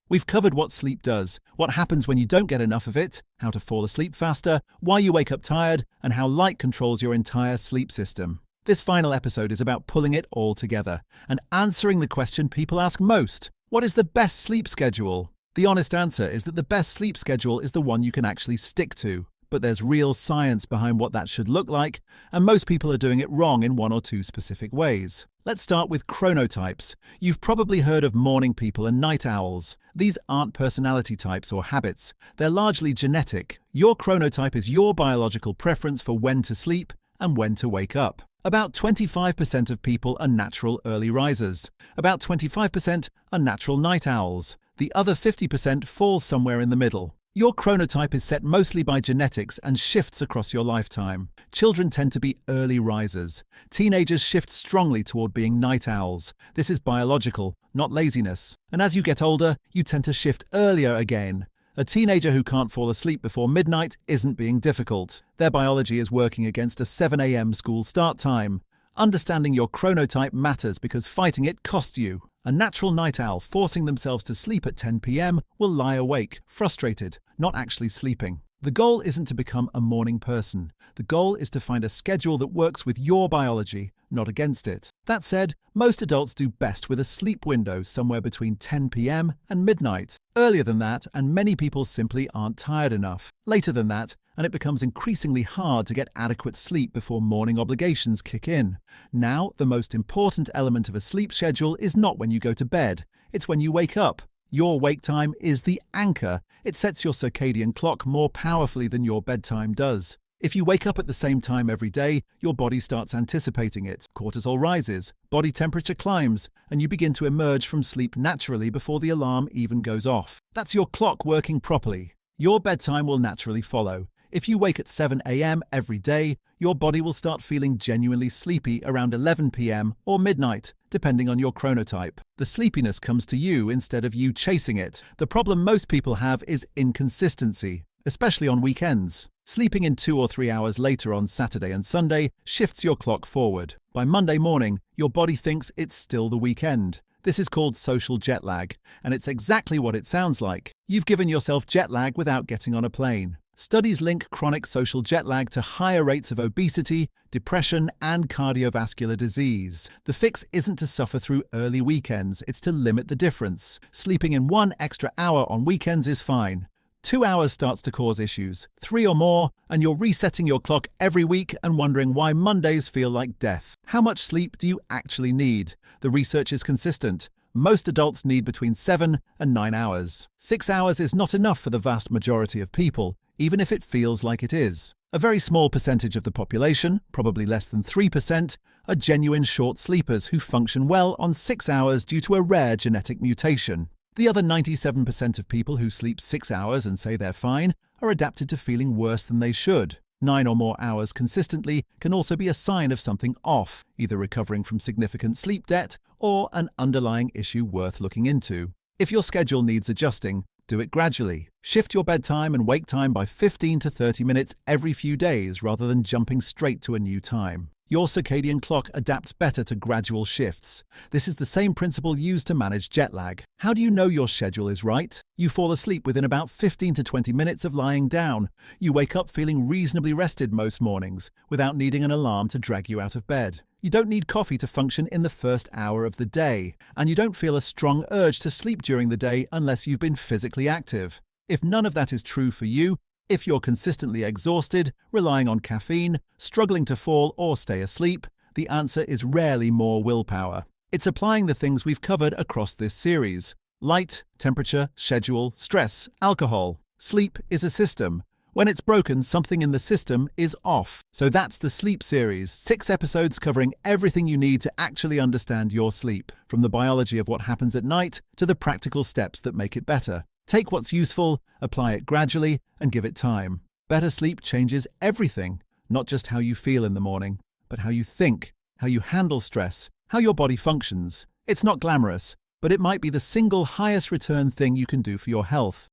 We've covered what sleep does, what happens when you don't get enough of it, how to fall asleep faster, why you wake up tired, and how light controls your entire sleep system. This final episode is about pulling it all together and answering the question people ask most: what is the best sleep schedule? The honest answer is that the best sleep schedule is the one you can actually stick to. But there's real science behind what that should look like, and most people are doing it wrong in one or two specific ways. Let's start with chronotypes. You've probably heard of morning people and night owls. These aren't personality types or habits. They're largely genetic. Your chronotype is your biological preference for when to sleep and when to wake up. About 25% of people are natural early risers. About 25% are natural night owls. The other 50% falls somewhere in the middle. Your chronotype is set mostly by genetics and shifts across your lifetime. Children tend to be early risers. Teenagers shift strongly toward being night owls. This is biological, not laziness. And as you get older, you tend to shift earlier again. A teenager who can't fall asleep before midnight isn't being difficult. Their biology is working against a 7 a.m. school start time. Understanding your chronotype matters because fighting it costs you. A natural night owl forcing themselves to sleep at 10 p.m. will lie awake, frustrated, not actually sleeping. The goal isn't to become a morning person. The goal is to find a schedule that works with your biology, not against it. That said, most adults do best with a sleep window somewhere between 10 p.m. and midnight. Earlier than that, and many people simply aren't tired enough. Later than that, and it becomes increasingly hard to get adequate sleep before morning obligations kick in. Now, the most important element of a sleep schedule is not when you go to bed, it's when you wake up. Your wake time is the anchor. It sets your circadian clock more powerfully than your bedtime does. If you wake up at the same time every day, your body starts anticipating it. Cortisol rises, body temperature climbs, and you begin to emerge from sleep naturally before the alarm even goes off. That's your clock working properly. Your bedtime will naturally follow. If you wake at 7 a.m. every day, your body will start feeling genuinely sleepy around 11 p.m. or midnight, depending on your chronotype. The sleepiness comes to you instead of you chasing it. The problem most people have is inconsistency, especially on weekends. Sleeping in 2 or 3 hours later on Saturday and Sunday shifts your clock forward. By Monday morning, your body thinks it's still the weekend. This is called social jet lag, and it's exactly what it sounds like. You've given yourself jet lag without getting on a plane. Studies link chronic social jet lag to higher rates of obesity, depression, and cardiovascular disease. The fix isn't to suffer through early weekends, it's to limit the difference. Sleeping in 1 extra hour on weekends is fine. 2 hours starts to cause issues. 3 or more, and you're resetting your clock every week and wondering why Mondays feel like death. How much sleep do you actually need? The research is consistent. Most adults need between 7 and 9 hours. 6 hours is not enough for the vast majority of people, even if it feels like it is. A very small percentage of the population, probably less than 3%, are genuine short sleepers who function well on 6 hours due to a rare genetic mutation. The other 97% of people who sleep 6 hours and say they're fine are adapted to feeling worse than they should. 9 or more hours consistently can also be a sign of something off, either recovering from significant sleep debt or an underlying issue worth looking into. If your schedule needs adjusting, do it gradually. Shift your bedtime and wake time by 15 to 30 minutes every few days rather than jumping straight to a new time. Your circadian clock adapts better to gradual shifts. This is the same principle used to manage jet lag. How do you know your schedule is right? You fall asleep within about 15 to 20 minutes of lying down. You wake up feeling reasonably rested most mornings, without needing an alarm to drag you out of bed. You don't need coffee to function in the first hour of the day, and you don't feel a strong urge to sleep during the day unless you've been physically active. If none of that is true for you, if you're consistently exhausted, relying on caffeine, struggling to fall or stay asleep, the answer is rarely more willpower. It's applying the things we've covered across this series: light, temperature, schedule, stress, alcohol. Sleep is a system. When it's broken, something in the system is off. So that's the Sleep series, 6 episodes covering everything you need to actually understand your sleep, from the biology of what happens at night to the practical steps that make it better. Take what's useful, apply it gradually, and give it time. Better sleep changes everything, not just how you feel in the morning, but how you think, how you handle stress, how your body functions. It's not glamorous, but it might be the single highest return thing you can do for your health.